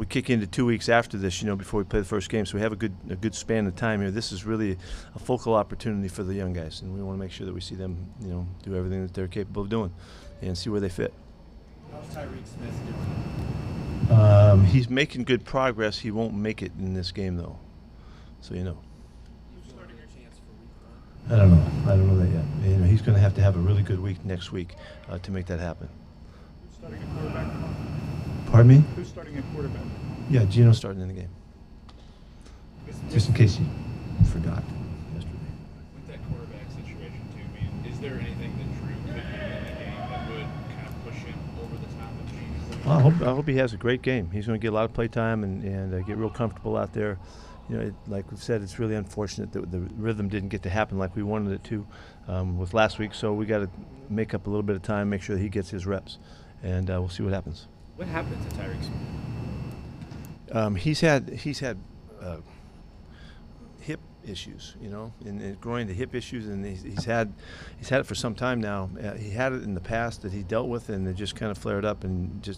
we kick into 2 weeks after this, before we play the first game, so we have a good span of time here. This is really a focal opportunity for the young guys, and we want to make sure that we see them, do everything that they're capable of doing, and see where they fit. How's Tyreek Smith doing? He's making good progress. He won't make it in this game, though, so you know. Starting your chance for week I1? don't know that yet. He's going to have a really good week next week to make that happen. Who's starting a quarterback? Pardon me? Who's starting a quarterback? Yeah, Gino's starting in the game. Just in case you forgot yesterday. With that quarterback situation too, is there anything that Drew could do in the game that would kind of push him over the top of Gino? I hope he has a great game. He's going to get a lot of play time and get real comfortable out there. Like we've said, it's really unfortunate that the rhythm didn't get to happen like we wanted it to with last week. So we got to make up a little bit of time, make sure that he gets his reps, and we'll see what happens. What happened to Tyreek Smith? He's had hip issues, and groin to hip issues, and he's had it for some time now. He had it in the past that he dealt with, and it just kind of flared up, and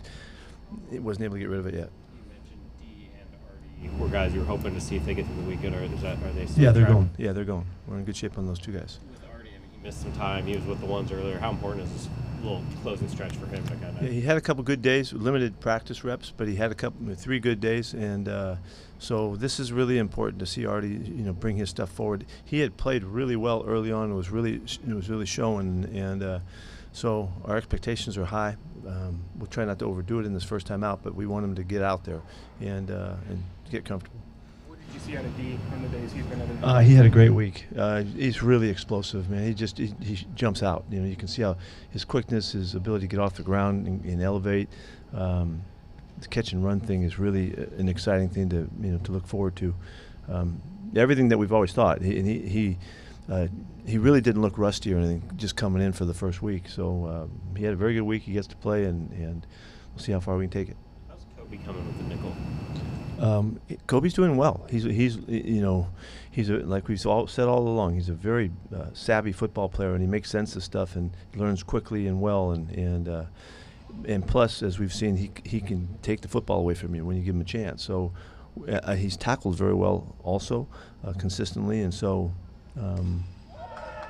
it wasn't able to get rid of it yet. You mentioned D and Artie were guys you were hoping to see if they get through the weekend, or are they still? Yeah, they're going. Yeah, they're going. We're in good shape on those two guys. With Artie, he missed some time. He was with the ones earlier. How important is this little closing stretch for him to kind of? Yeah, he had a couple good days, limited practice reps, but he had 3 good days, and so this is really important to see Artie, bring his stuff forward. He had played really well early on. It was really showing, and so our expectations are high. We'll try not to overdo it in this first time out, but we want him to get out there and get comfortable. What did you see out of D in the days he's been at? He had a great week. He's really explosive, man. He jumps out. You can see how his quickness, his ability to get off the ground and elevate. The catch and run thing is really an exciting thing to look forward to. Everything that we've always thought. He really didn't look rusty or anything just coming in for the first week. So he had a very good week. He gets to play, and we'll see how far we can take it. How's Kobe coming with the nickel? Kobe's doing well. He's like we've all said all along. He's a very savvy football player, and he makes sense of stuff and learns quickly and well. And plus, as we've seen, he can take the football away from you when you give him a chance. So he's tackled very well, also consistently, and so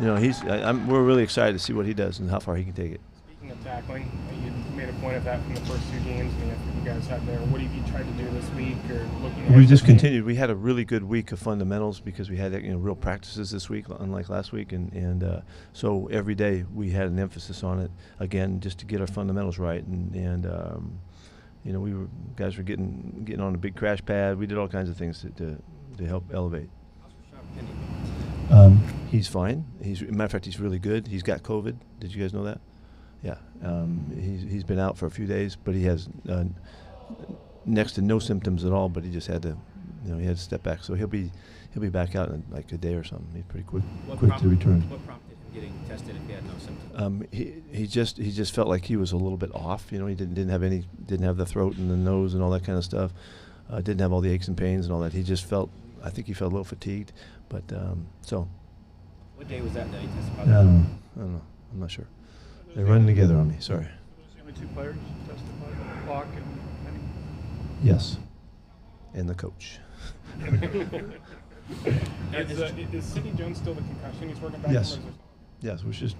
we're really excited to see what he does and how far he can take it. Speaking of tackling, you made a point of that from the first 2 games you guys had there. What have you tried to do this week or looking at? We just continued. We had a really good week of fundamentals because we had real practices this week, unlike last week, and so every day we had an emphasis on it again, just to get our fundamentals right, and guys were getting on a big crash pad. We did all kinds of things to help elevate. He's fine. Matter of fact, he's really good. He's got COVID. Did you guys know that? Yeah, he's been out for a few days, but he has next to no symptoms at all. But he just had to, he had to step back. So he'll be back out in like a day or something. He's pretty quick to return. What prompted him getting tested if he had no symptoms? He just felt like he was a little bit off. He didn't have the throat and the nose and all that kind of stuff. Didn't have all the aches and pains and all that. I think he felt a little fatigued. But so. What day was that he tested I positive? don't know. I'm not sure. They're running together on me. Sorry. Those the only 2 players tested by Clock and Penny? Yes. And the coach. Is Sidney Jones still the concussion he's working back Yes. from? Yes, we're just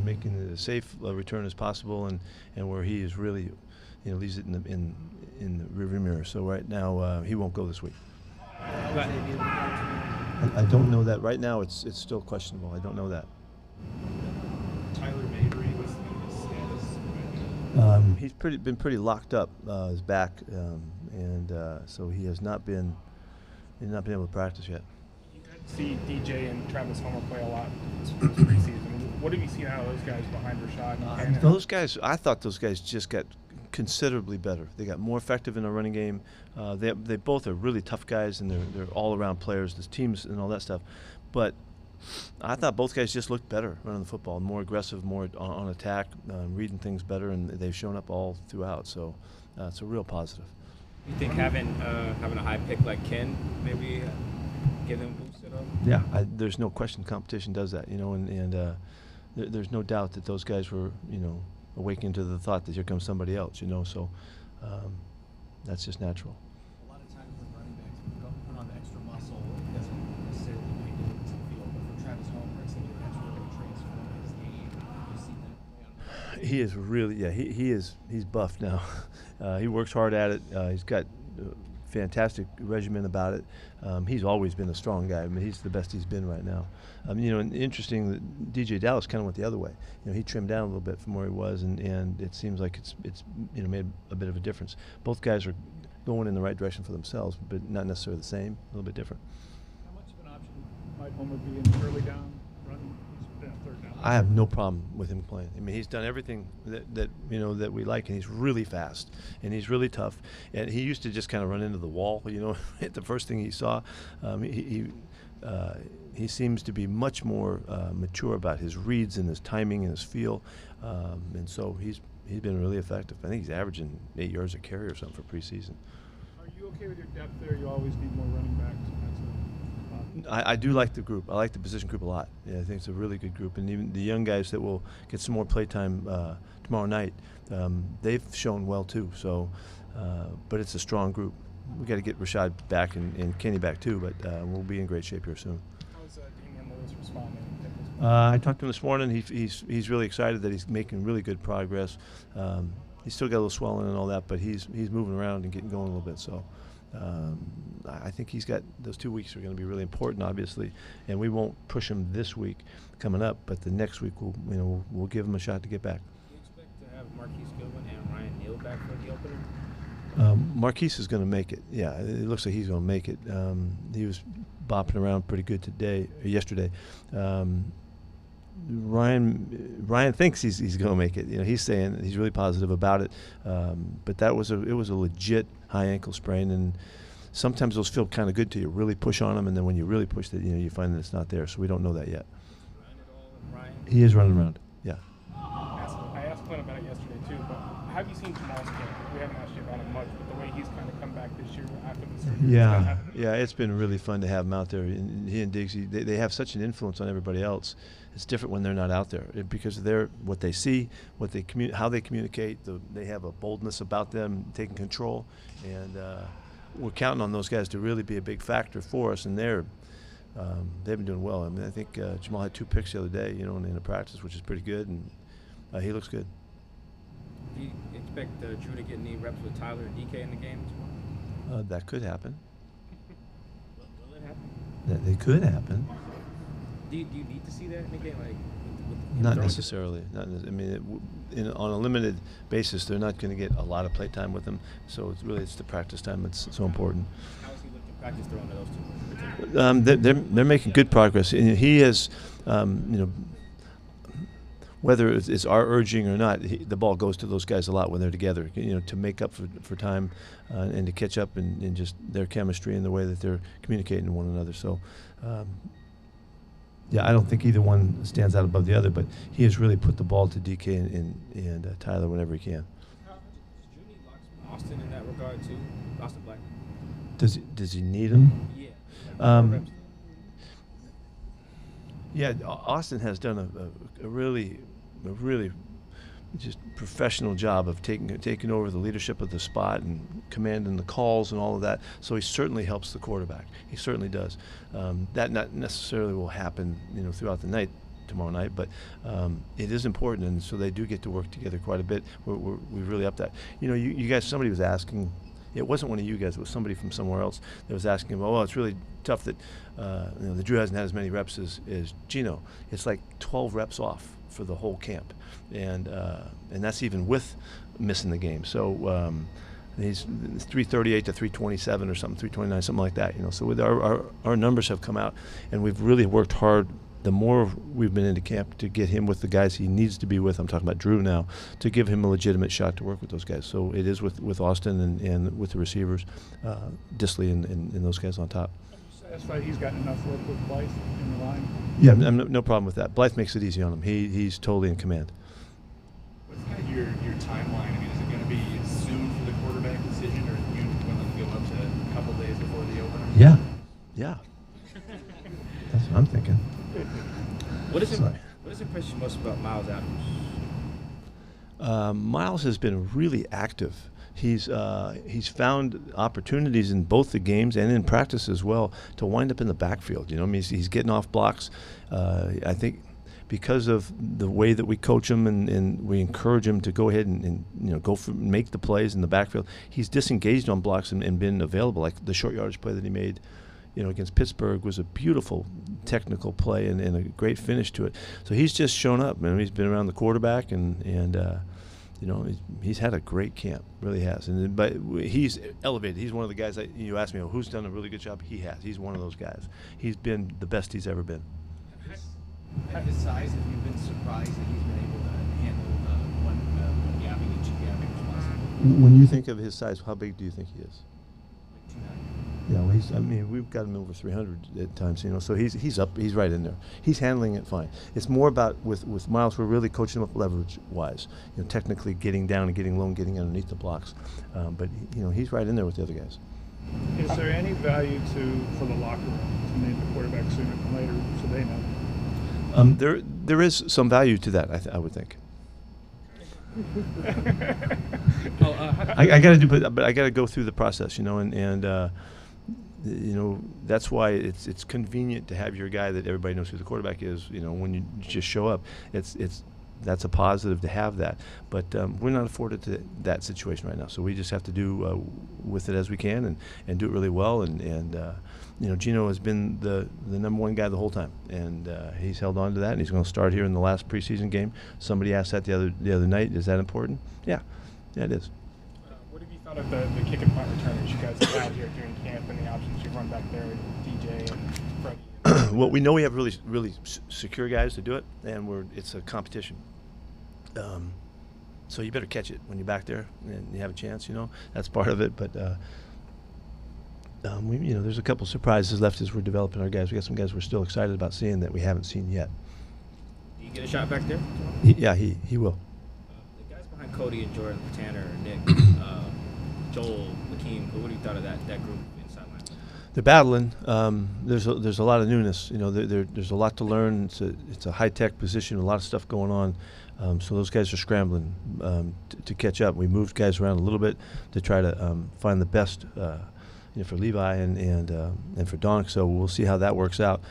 making it as safe a return as possible, and where he is really, leaves it in the rearview mirror. So right now he won't go this week. I don't know that right now. It's still questionable. I don't know that. Tyler Mabry, what's his status? He's been pretty locked up. His back, and so he has not been able to practice yet. You could see DJ and Travis Homer play a lot this preseason. What have you seen out of those guys behind Rashad? Those guys, I thought those guys just got considerably better. They got more effective in the running game. They both are really tough guys, and they're all-around players, the teams and all that stuff. But I thought both guys just looked better running the football, more aggressive, more on attack, reading things better, and they've shown up all throughout. So it's a real positive. You think having a high pick like Ken maybe give them a boost at all? Yeah, there's no question competition does that, and there's no doubt that those guys were, awakened to the thought that here comes somebody else, so that's just natural. He is really, yeah, he's buffed now. He works hard at it. He's got fantastic regimen about it. He's always been a strong guy. I mean, he's the best he's been right now. And interesting that DJ Dallas kind of went the other way. He trimmed down a little bit from where he was, and it seems like it's made a bit of a difference. Both guys are going in the right direction for themselves, but not necessarily the same. A little bit different. How much of an option might Homer be in the early down run? He's been a third down. I have no problem with him playing. I mean, he's done everything that we like, and he's really fast and he's really tough. And he used to just kind of run into the wall, at the first thing he saw. He seems to be much more mature about his reads and his timing and his feel, and so he's been really effective. I think he's averaging 8 yards a carry or something for preseason. Are you okay with your depth there? You always need more running backs. I do like the group. I like the position group a lot. Yeah, I think it's a really good group. And even the young guys that will get some more play time tomorrow night, they've shown well too. So, but it's a strong group. We got to get Rashad back and Kenny back too, but we'll be in great shape here soon. How's Damian Lewis responding? I talked to him this morning. He's really excited that he's making really good progress. He's still got a little swelling and all that, but he's moving around and getting going a little bit. So I think he's got those 2 weeks are going to be really important, obviously, and we won't push him this week coming up, but the next week we'll give him a shot to get back. Do you expect to have Marquise Goodwin and Ryan Neal back for the opener? Marquise is going to make it. Yeah, it looks like he's going to make it. He was bopping around pretty good yesterday. Ryan thinks he's going to make it. He's saying he's really positive about it. But it was a legit high ankle sprain, and sometimes those feel kind of good till you really push on them, and then when you really push it, you find that it's not there. So we don't know that yet. He is running around. Yeah. I asked Clint about it yesterday too, but have you seen Jamal's camp? We haven't asked you about him much, but the way he's kind of come back this year after the surgery. Yeah, it's been really fun to have him out there. And he and Diggsy, they have such an influence on everybody else. It's different when they're not out there because they're what they see, how they communicate. They have a boldness about them, taking control, and we're counting on those guys to really be a big factor for us. And they've been doing well. I mean, I think Jamal had 2 picks the other day, in a practice, which is pretty good, and he looks good. Do you expect Drew to get any reps with Tyler and DK in the game tomorrow? That could happen. Will it happen? It could happen. Do you need to see that in the game? Not necessarily. I mean, on a limited basis, they're not going to get a lot of play time with them. So it's the practice time that's so important. How is he looking practice throwing to those 2? They're making good progress. And he has, whether it's our urging or not, the ball goes to those guys a lot when they're together. To make up for time and to catch up in just their chemistry and the way that they're communicating to one another. So. Yeah, I don't think either one stands out above the other, but he has really put the ball to DK and Tyler whenever he can. Does Drew need Austin in that regard too? Austin Black. Does he need him? Yeah. Yeah, Austin has done a really just professional job of taking over the leadership of the spot and commanding the calls and all of that. So he certainly helps the quarterback. He certainly does. That not necessarily will happen, throughout the night tomorrow night, but it is important, and so they do get to work together quite a bit. We've really upped that. You guys, somebody was asking. It wasn't one of you guys. It was somebody from somewhere else that was asking him, it's really tough that the Drew hasn't had as many reps as Gino. It's like 12 reps off for the whole camp, and that's even with missing the game. So he's 338 to 327 or something, 329, something like that. So with our numbers have come out, and we've really worked hard. The more we've been into camp to get him with the guys he needs to be with, I'm talking about Drew now, to give him a legitimate shot to work with those guys. So it is with Austin and with the receivers, Disley and those guys on top. Satisfied he's gotten enough work with Blythe in the line? Yeah, no problem with that. Blythe makes it easy on him. He's totally in command. What's kind of your timeline? I mean, is it going to be soon for the quarterback decision, or are you willing to go up to a couple days before the opener? Yeah. That's what I'm thinking. What has impressed you most about Miles Adams? Miles has been really active. He's found opportunities in both the games and in practice as well to wind up in the backfield. He's getting off blocks. I think because of the way that we coach him and we encourage him to go ahead and go for make the plays in the backfield, he's disengaged on blocks and been available. Like the short yardage play that he made, against Pittsburgh was a beautiful technical play and a great finish to it. So he's just shown up, man. He's been around the quarterback and he's had a great camp, really has. But he's elevated. He's one of the guys that you asked me, who's done a really good job? He has. He's one of those guys. He's been the best he's ever been. At his size, have you been surprised that he's been able to handle one gapping and two gapping responsibility? When you think of his size, how big do you think he is? Like 290. Yeah, well, we've got him over 300 at times, so he's up, he's right in there. He's handling it fine. It's more about with Miles, we're really coaching him up leverage-wise, technically getting down and getting low and getting underneath the blocks. But he's right in there with the other guys. Is there any value for the locker room to name the quarterback sooner than later so they know? There is some value to that, I would think. I got to do, but I got to go through the process, that's why it's convenient to have your guy that everybody knows who the quarterback is. When you just show up, that's a positive to have that. But we're not afforded to that situation right now, so we just have to do with it as we can and do it really well. And Gino has been the number one guy the whole time, and he's held on to that, and he's going to start here in the last preseason game. Somebody asked that the other night. Is that important? Yeah, it is. What have you thought of the kick and punt returners you guys have had here during camp and the options you run back there, DJ and Freddie? Well, we know we have really secure guys to do it, and it's a competition. So you better catch it when you're back there and you have a chance. That's part of it. But there's a couple surprises left as we're developing our guys. We got some guys we're still excited about seeing that we haven't seen yet. Do you get a shot back there? He will. The guys behind Cody and Jordan, Tanner, Nick, Joel, Lakeem, what do you thought of that group inside line? They're battling. There's a lot of newness. There's a lot to learn. It's a high-tech position, a lot of stuff going on. So those guys are scrambling to catch up. We moved guys around a little bit to try to find the best for Levi and for Donk. So we'll see how that works out.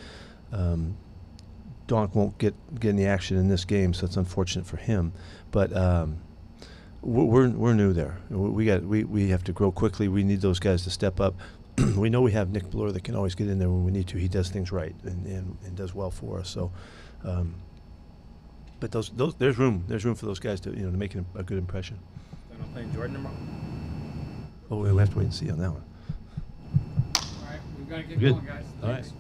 Donk won't get any action in this game, so it's unfortunate for him. But we're new there. We have to grow quickly. We need those guys to step up. We know we have Nick Blur that can always get in there when we need to. He does things right and does well for us. So, but there's room for those guys to to make a good impression. Plan on playing Jordan tomorrow? Oh, we'll have to wait and see on that one. All right, we've got to get Good. going, guys. All Thanks. right.